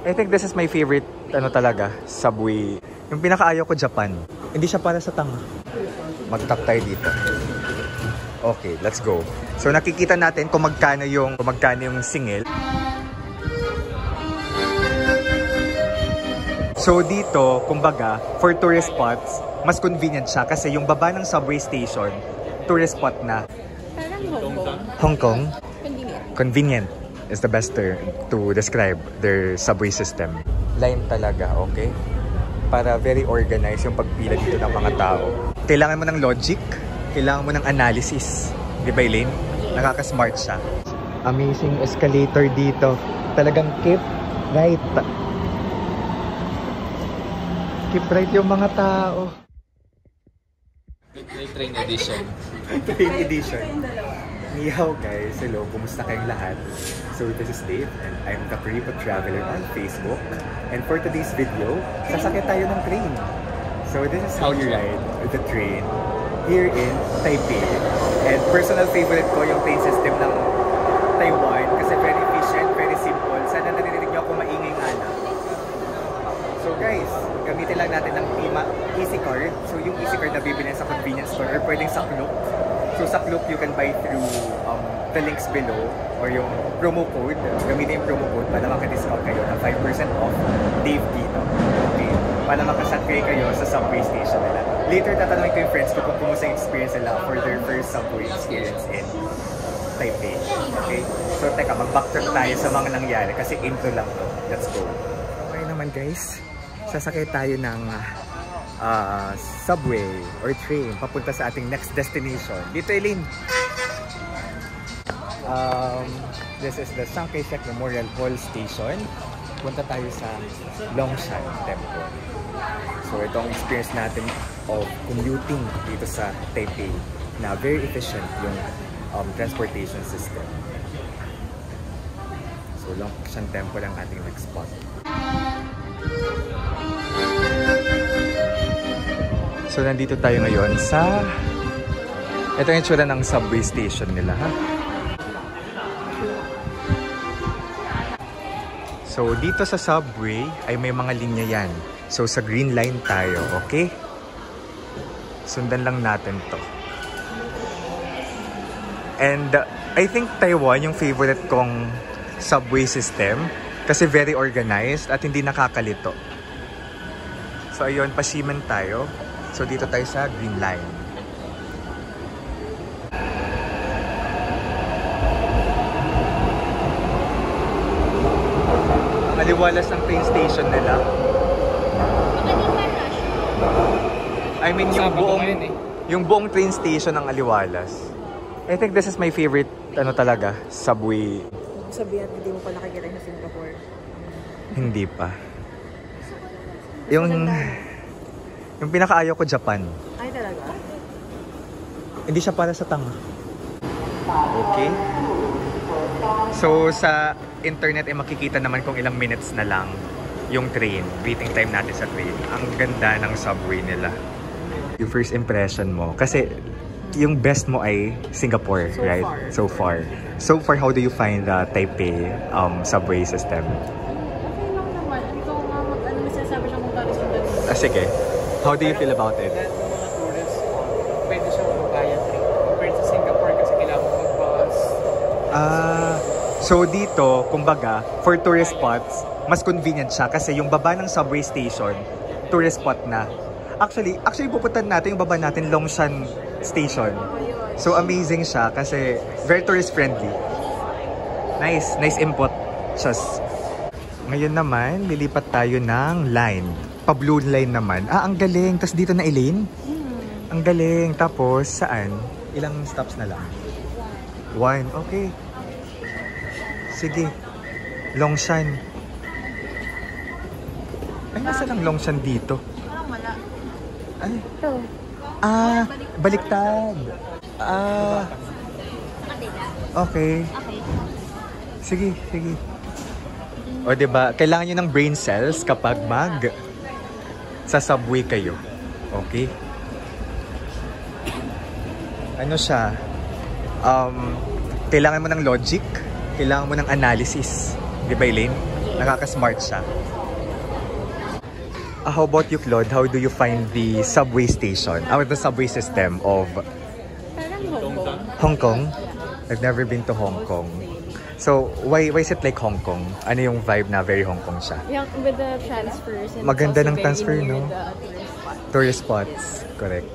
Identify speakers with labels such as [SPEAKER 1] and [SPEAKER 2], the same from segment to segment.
[SPEAKER 1] I think this is my favorite, ano talaga, subway. Yung pinakaayaw ko, Japan. Hindi siya para sa tanga. Mag-tap tayo dito. Okay, let's go. So nakikita natin kung magkano yung singil. So dito, kumbaga, for tourist spots, mas convenient siya kasi yung baba ng subway station, tourist spot na.
[SPEAKER 2] Parang Hong Kong.
[SPEAKER 1] Hong Kong?
[SPEAKER 2] Convenient.
[SPEAKER 1] Convenient is the best term to describe their subway system. Line talaga, okay? Para very organized yung pagpila dito ng mga tao. Kailangan mo ng logic, kailangan mo ng analysis. Di ba, Elaine? Nakaka-smart siya. Amazing escalator dito. Talagang keep right. Keep right yung mga tao.
[SPEAKER 3] Train edition.
[SPEAKER 1] Train edition. Ni hao guys, hello, kumusta kayong lahat? So this is Dave and I'm the Kariba Traveler on Facebook. And for today's video, sasakay tayo ng train. So this is how you ride the train here in Taipei. And personal favorite ko yung train system ng Taiwan kasi very efficient, very simple. Sana narinig nyo ako maingay nga na. So guys, gamitin lang natin ng Easy Card. So yung Easy Card na bibili sa convenience store or pwedeng sa Klook. So sa Klook, you can buy through the links below or yung promo code. Gamitin yung promo code para maka-discount kayo ng 5% off Dave dito. Okay? Para makasatray kayo sa subway station nila. Later, tatanungin ko yung friends ko kung kumusta yung experience nila for their first subway experience in Taipei. Okay? So teka, mag-backtrack tayo sa mga nangyari kasi intro lang to. Let's go. Okay naman guys, sasakay tayo ng subway or train papunta sa ating next destination. Dito, Eileen. This is the Chiang Kai-shek Memorial Hall Station. Punta tayo sa Longshan Temple. So ito ang experience natin of commuting dito sa Taipei na very efficient yung transportation system. So Longshan Temple ang ating next spot. So nandito tayo ngayon sa ito yung itsura ng subway station nila, ha? So dito sa subway ay may mga linya yan. So sa green line tayo, okay? Sundan lang natin to. And I think Taiwan yung favorite kong subway system kasi very organized at hindi nakakalito. So ayun, pasiman tayo. So dito tayo sa green line. Maliwalas ang train station nila. I mean yung buong train station ng aliwalas. I think this is my favorite ano talaga, subway.
[SPEAKER 2] Sabihan, hindi mo pa nakikita sa Singapore.
[SPEAKER 1] Hindi pa. Yung pinakaayaw ko, Japan.
[SPEAKER 2] Ay, talaga?
[SPEAKER 1] Hindi siya para sa tanga. Okay? So, sa internet ay makikita naman kung ilang minutes na lang yung train. Waiting time natin sa train. Ang ganda ng subway nila. Yung first impression mo. Kasi, yung best mo ay Singapore, so right?
[SPEAKER 2] Far.
[SPEAKER 1] So far. So far, how do you find the Taipei subway system?
[SPEAKER 2] Okay lang naman. Ikaw nga mag-ano masasabi siya kung kano.
[SPEAKER 1] Sige. How do you feel about it?
[SPEAKER 3] Lahat ng mga tourists, pwede siya mag-kaya train. Compared sa Singapore kasi kailangan mo mag-bus.
[SPEAKER 1] So dito, kumbaga, for tourist spots, mas convenient siya kasi yung baba ng subway station, tourist spot na. Actually pupuntahan natin yung baba natin, Longshan Station. So amazing siya kasi very tourist friendly. Nice input. Ngayon naman, lilipat tayo ng line. Pa-blue line naman. Ang galing. Tapos dito na, Elaine? Ang galing. Tapos, saan? Ilang stops na lang? 1. Okay. Sige. Longshan. Ay, nasa lang Longshan dito?
[SPEAKER 2] Parang wala.
[SPEAKER 1] Ay.
[SPEAKER 2] Ito.
[SPEAKER 1] Baliktad. Okay. Sige. O, diba? Kailangan nyo ng brain cells kapag sa subway kayo. Okay? Ano siya? Kailangan mo ng logic, kailangan mo ng analysis. Di ba, Elaine?
[SPEAKER 2] Yes.
[SPEAKER 1] Nakaka-smart siya. How about you, Claude? How do you find the subway station? The subway system of
[SPEAKER 2] Parang Hong Kong.
[SPEAKER 1] Hong Kong? I've never been to Hong Kong. So, why is it like Hong Kong? Ano yung vibe na very Hong Kong siya?
[SPEAKER 2] Yeah, with the transfers. And
[SPEAKER 1] Maganda
[SPEAKER 2] it's also
[SPEAKER 1] ng transfer,
[SPEAKER 2] very near
[SPEAKER 1] no?
[SPEAKER 2] the tourist spot.
[SPEAKER 1] Tourist spots. Correct.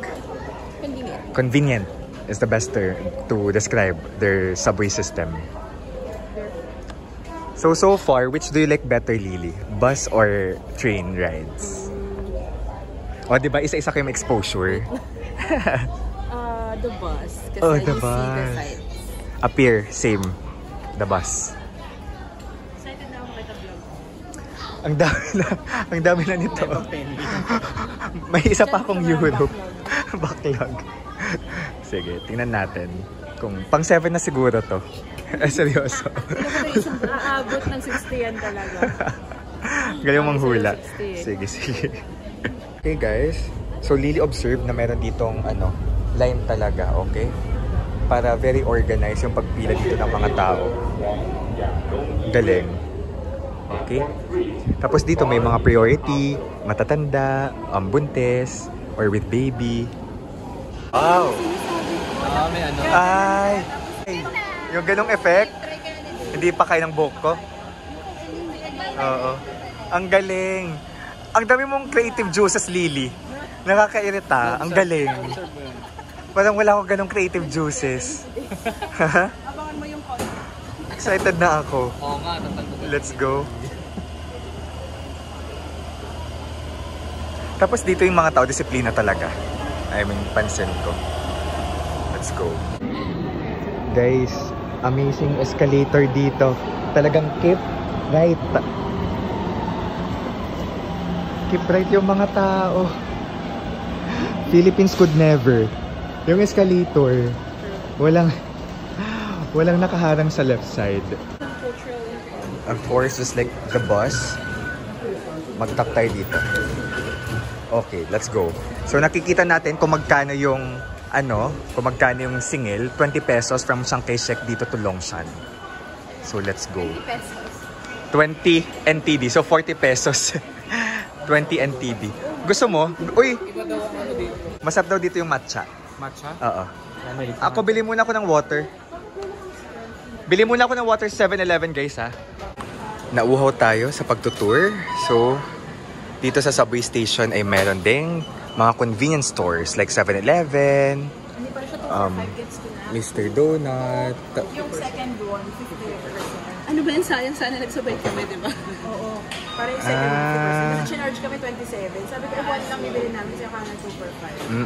[SPEAKER 2] Convenient.
[SPEAKER 1] Convenient is the best term to describe their subway system. So far, which do you like better, Lily? Bus or train rides? O, diba? Isa-isa kayong exposure.
[SPEAKER 2] The bus. Kasi
[SPEAKER 1] Oh,
[SPEAKER 2] you
[SPEAKER 1] the
[SPEAKER 2] see the
[SPEAKER 1] bus.
[SPEAKER 2] sights.
[SPEAKER 1] Appear, same. The bus.
[SPEAKER 2] Excited na ako kita-vlog.
[SPEAKER 1] Ang dami na nito. May isa pa akong Europe. Backlog. Sige, tingnan natin. Kung pang 7 na siguro to. Seryoso.
[SPEAKER 2] Aabot ng 60 yan talaga.
[SPEAKER 1] Galing manghula.
[SPEAKER 2] 60.
[SPEAKER 1] Sige. Okay guys, so Lily observed na meron ditong line talaga, okay? Para very organized yung pagpila dito ng mga tao. Galing. Okay? Tapos dito may mga priority, matatanda, buntis, or with baby. Wow!
[SPEAKER 3] May ano.
[SPEAKER 1] Ay! Yung ganong effect, hindi pa kaya ng buhok ko. Oo. Ang galing. Ang dami mong creative juices, Lily. Nakakairita. Ang galing. Parang wala akong ganong creative juices.
[SPEAKER 2] Abangan mo yung call.
[SPEAKER 1] Excited na ako.
[SPEAKER 3] Oo nga,
[SPEAKER 1] Let's go. Tapos dito yung mga tao, disiplina talaga. I mean, pansin ko. Let's go. Guys, amazing escalator dito. Talagang keep right. Keep right yung mga tao. Philippines could never. Yung escalator, walang nakaharang sa left side. Of course, just like the bus, mag-tap tayo dito. Okay, let's go. So nakikita natin kung magkano yung kung magkano yung singil, 20 pesos from Chiang Kai-shek dito to Longshan. So let's go.
[SPEAKER 2] 20 pesos.
[SPEAKER 1] 20 NTD, so 40 pesos. 20 NTD. Gusto mo? Uy! Masarap daw dito yung matcha.
[SPEAKER 3] Matcha?
[SPEAKER 1] Oo. Ako, bili muna ako ng water. Bili muna ako ng water 7-Eleven, guys, ha? Nauhaw tayo sa pagtutour. So, dito sa subway station ay meron ding mga convenience stores like 7-Eleven,
[SPEAKER 2] Hindi pa siya 2 gets ko na.
[SPEAKER 1] Mr. Donut.
[SPEAKER 2] Yung second one, 50%.
[SPEAKER 4] Ano ba yan? Sayang sana nagsabay kami, di ba?
[SPEAKER 2] Oo. Para yung second 50%. Sinarge kami 27. Sabi ko, 1 lang bibili namin siya kaya 2 for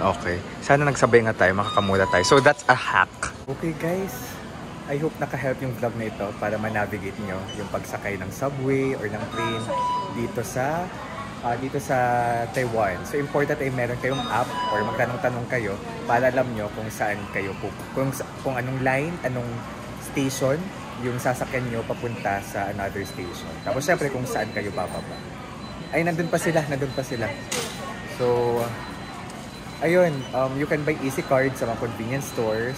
[SPEAKER 2] 5.
[SPEAKER 1] Okay. Sana nagsabay nga tayo, makakamula tayo. So, that's a hack. Okay, guys. I hope naka-help yung vlog na ito para ma-navigate nyo yung pagsakay ng subway or ng train dito sa Taiwan. So important ay meron kayong app or magtanong-tanong kayo para alam nyo kung saan kayo kung anong line, anong station yung sasakyan nyo papunta sa another station. Tapos syempre kung saan kayo bababa. Ay, nandun pa sila. So ayun, you can buy easy cards sa mga convenience stores.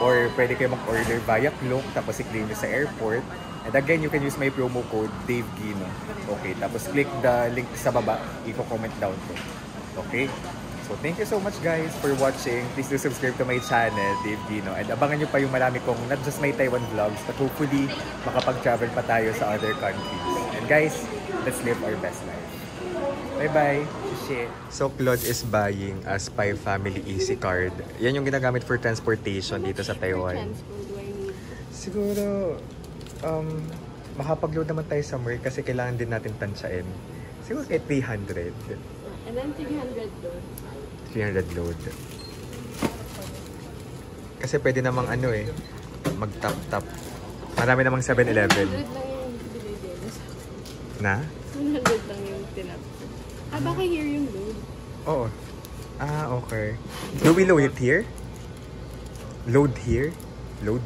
[SPEAKER 1] Or pwede kayo mag-order via Klook, tapos i-claim nyo sa airport. And again, you can use my promo code Dave Gino. Okay, tapos click the link sa baba, i-comment down to. Okay? So thank you so much guys for watching. Please do subscribe to my channel, Dave Gino. And abangan nyo pa yung marami kong, not just my Taiwan vlogs, but hopefully makapag-travel pa tayo sa other countries. And guys, let's live our best life. Bye-bye! So, Claude is buying a Spy Family Easy Card. Yan yung ginagamit for transportation dito sa Taiwan. Siguro, makapag-load naman tayo somewhere kasi kailangan din natin tansyain. Siguro kahit 300.
[SPEAKER 2] And then 300 load.
[SPEAKER 1] 300 load. Kasi pwede namang mag-tap-tap. Marami namang 7-Eleven.
[SPEAKER 2] 100 lang yung binigay.
[SPEAKER 1] Na?
[SPEAKER 2] 100 lang yung tinap. Baka here yung load.
[SPEAKER 1] Oo. Okay. Do we load it here? Load here? Load